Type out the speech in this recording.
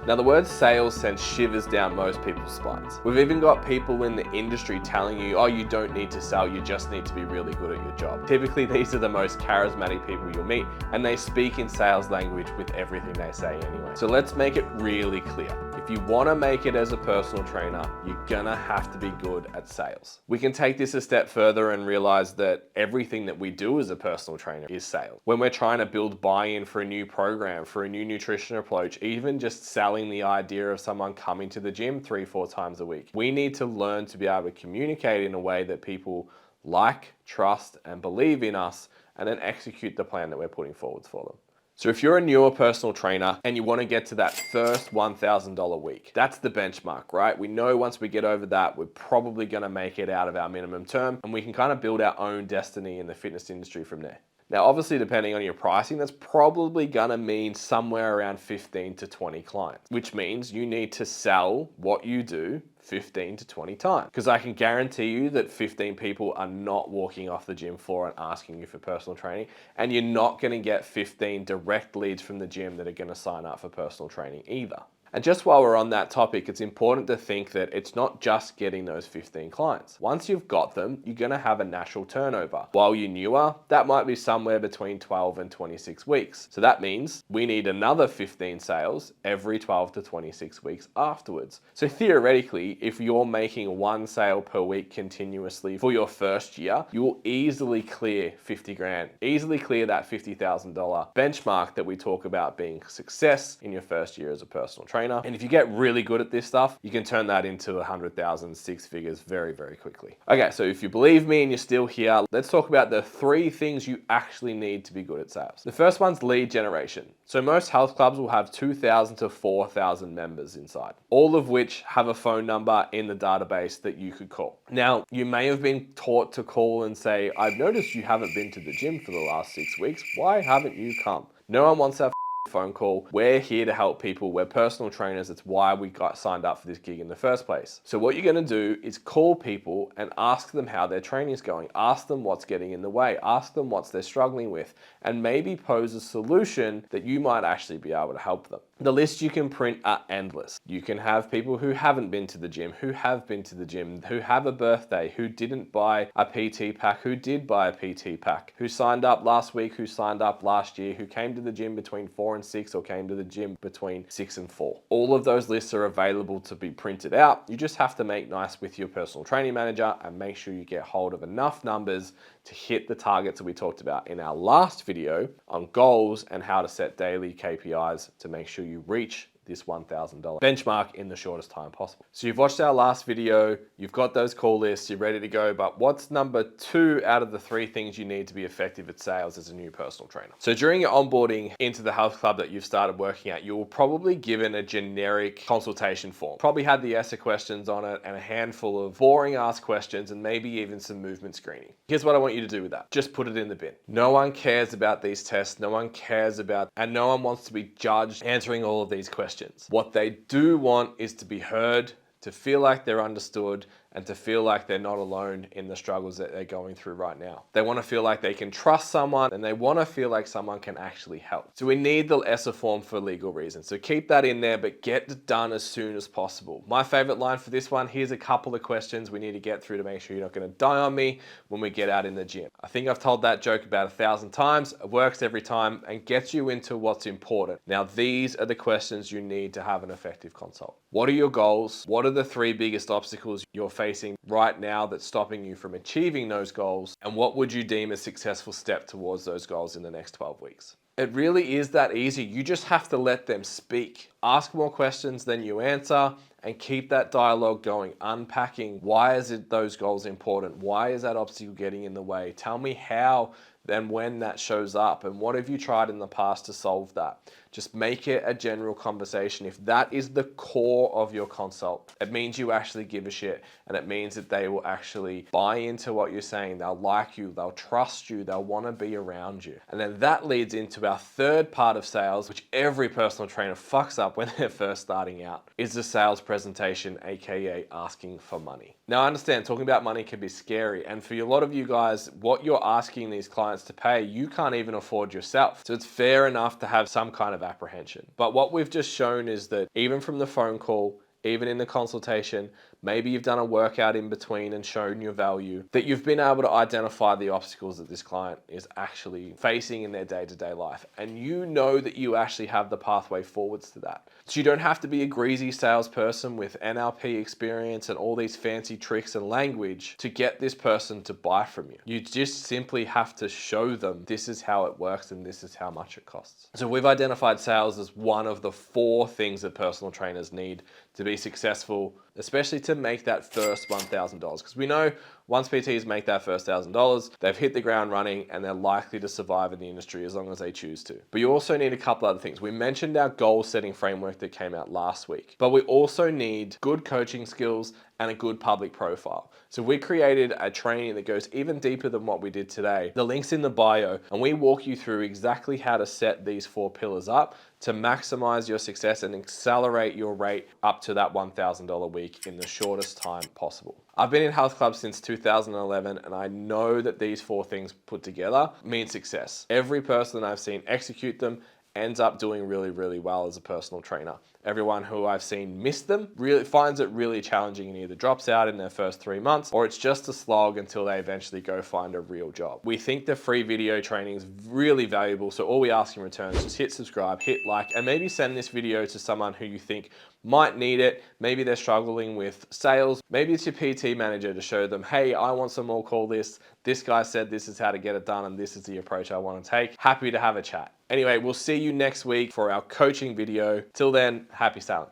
Now the word sales sends shivers down most people's spines. We've even got people in the industry telling you, oh, you don't need to sell, you just need to be really good at your job. Typically, these are the most charismatic people you'll meet, and they speak in sales language with everything they say anyway. So let's make it really clear. If you want to make it as a personal trainer, you're gonna have to be good at sales. We can take this a step further and realize that everything that we do as a personal trainer is sales. When we're trying to build buy-in for a new program, for a new nutrition approach, even just selling the idea of someone coming to the gym 3-4 times a week, we need to learn to be able to communicate in a way that people like, trust, and believe in us, and then execute the plan that we're putting forward for them. So if you're a newer personal trainer and you want to get to that first $1,000 week, that's the benchmark, right? We know once we get over that, we're probably going to make it out of our minimum term, and we can kind of build our own destiny in the fitness industry from there. Now, obviously, depending on your pricing, that's probably gonna mean somewhere around 15 to 20 clients, which means you need to sell what you do 15 to 20 times. Because I can guarantee you that 15 people are not walking off the gym floor and asking you for personal training, and you're not gonna get 15 direct leads from the gym that are gonna sign up for personal training either. And just while we're on that topic, it's important to think that it's not just getting those 15 clients. Once you've got them, you're gonna have a natural turnover. While you're newer, that might be somewhere between 12 and 26 weeks. So that means we need another 15 sales every 12 to 26 weeks afterwards. So theoretically, if you're making one sale per week continuously for your first year, you will easily clear 50 grand, easily clear that $50,000 benchmark that we talk about being success in your first year as a personal trainer. And if you get really good at this stuff, you can turn that into 100,000, 6 figures very, very quickly. Okay, so if you believe me and you're still here, let's talk about the 3 things you actually need to be good at sales. The first one's lead generation. So most health clubs will have 2,000 to 4,000 members inside, all of which have a phone number in the database that you could call. Now, you may have been taught to call and say, I've noticed you haven't been to the gym for the last 6 weeks. Why haven't you come? No one wants that phone call. We're here to help people. We're personal trainers. It's why we got signed up for this gig in the first place. So what you're going to do is call people and ask them how their training is going. Ask them what's getting in the way. Ask them what they're struggling with, and maybe pose a solution that you might actually be able to help them. The list you can print are endless. You can have people who haven't been to the gym, who have been to the gym, who have a birthday, who didn't buy a PT pack, who did buy a PT pack, who signed up last week, who signed up last year, who came to the gym between 4 and 6 or came to the gym between 6 and 4. All of those lists are available to be printed out. You just have to make nice with your personal training manager and make sure you get hold of enough numbers to hit the targets that we talked about in our last video on goals and how to set daily KPIs to make sure you reach this $1,000 benchmark in the shortest time possible. So you've watched our last video, you've got those call lists, you're ready to go, but what's number 2 out of the 3 things you need to be effective at sales as a new personal trainer? So during your onboarding into the health club that you've started working at, you will probably given a generic consultation form. Probably had the ESSA questions on it and a handful of boring ass questions and maybe even some movement screening. Here's what I want you to do with that. Just put it in the bin. No one cares about these tests, no one cares about, and no one wants to be judged answering all of these questions. What they do want is to be heard, to feel like they're understood, and to feel like they're not alone in the struggles that they're going through right now. They want to feel like they can trust someone, and they want to feel like someone can actually help. So we need the ESSA form for legal reasons. So keep that in there, but get it done as soon as possible. My favorite line for this one, here's a couple of questions we need to get through to make sure you're not going to die on me when we get out in the gym. I think I've told that joke about 1,000 times. It works every time and gets you into what's important. Now, these are the questions you need to have an effective consult. What are your goals? What are the 3 biggest obstacles you're facing right now that's stopping you from achieving those goals? And what would you deem a successful step towards those goals in the next 12 weeks? It really is that easy. You just have to let them speak. Ask more questions than you answer and keep that dialogue going, unpacking why is it those goals important? Why is that obstacle getting in the way? Tell me how and when that shows up, and what have you tried in the past to solve that? Just make it a general conversation. If that is the core of your consult, it means you actually give a shit, and it means that they will actually buy into what you're saying. They'll like you, they'll trust you, they'll want to be around you. And then that leads into our 3rd part of sales, which every personal trainer fucks up when they're first starting out, is the sales presentation, aka asking for money. Now, I understand talking about money can be scary, and for a lot of you guys, what you're asking these clients to pay, you can't even afford yourself. So it's fair enough to have some kind of apprehension. But what we've just shown is that even from the phone call, even in the consultation, maybe you've done a workout in between and shown your value, that you've been able to identify the obstacles that this client is actually facing in their day-to-day life. And you know that you actually have the pathway forwards to that. So you don't have to be a greasy salesperson with NLP experience and all these fancy tricks and language to get this person to buy from you. You just simply have to show them this is how it works and this is how much it costs. So we've identified sales as one of the 4 things that personal trainers need to be successful, especially to make that first $1,000. Because we know once PTs make that first $1,000, they've hit the ground running and they're likely to survive in the industry as long as they choose to. But you also need a couple other things. We mentioned our goal setting framework that came out last week, but we also need good coaching skills and a good public profile. So we created a training that goes even deeper than what we did today. The link's in the bio, and we walk you through exactly how to set these 4 pillars up to maximize your success and accelerate your rate up to that $1,000 a week in the shortest time possible. I've been in health clubs since 2011, and I know that these 4 things put together mean success. Every person that I've seen execute them ends up doing really, really well as a personal trainer. Everyone who I've seen miss them really finds it really challenging and either drops out in their first 3 months or it's just a slog until they eventually go find a real job. We think the free video training is really valuable, so all we ask in return is just hit subscribe, hit like, and maybe send this video to someone who you think might need it. Maybe they're struggling with sales. Maybe it's your PT manager to show them, hey, I want some more call lists. This guy said this is how to get it done and this is the approach I want to take. Happy to have a chat. Anyway, we'll see you next week for our coaching video. Till then, happy sailing.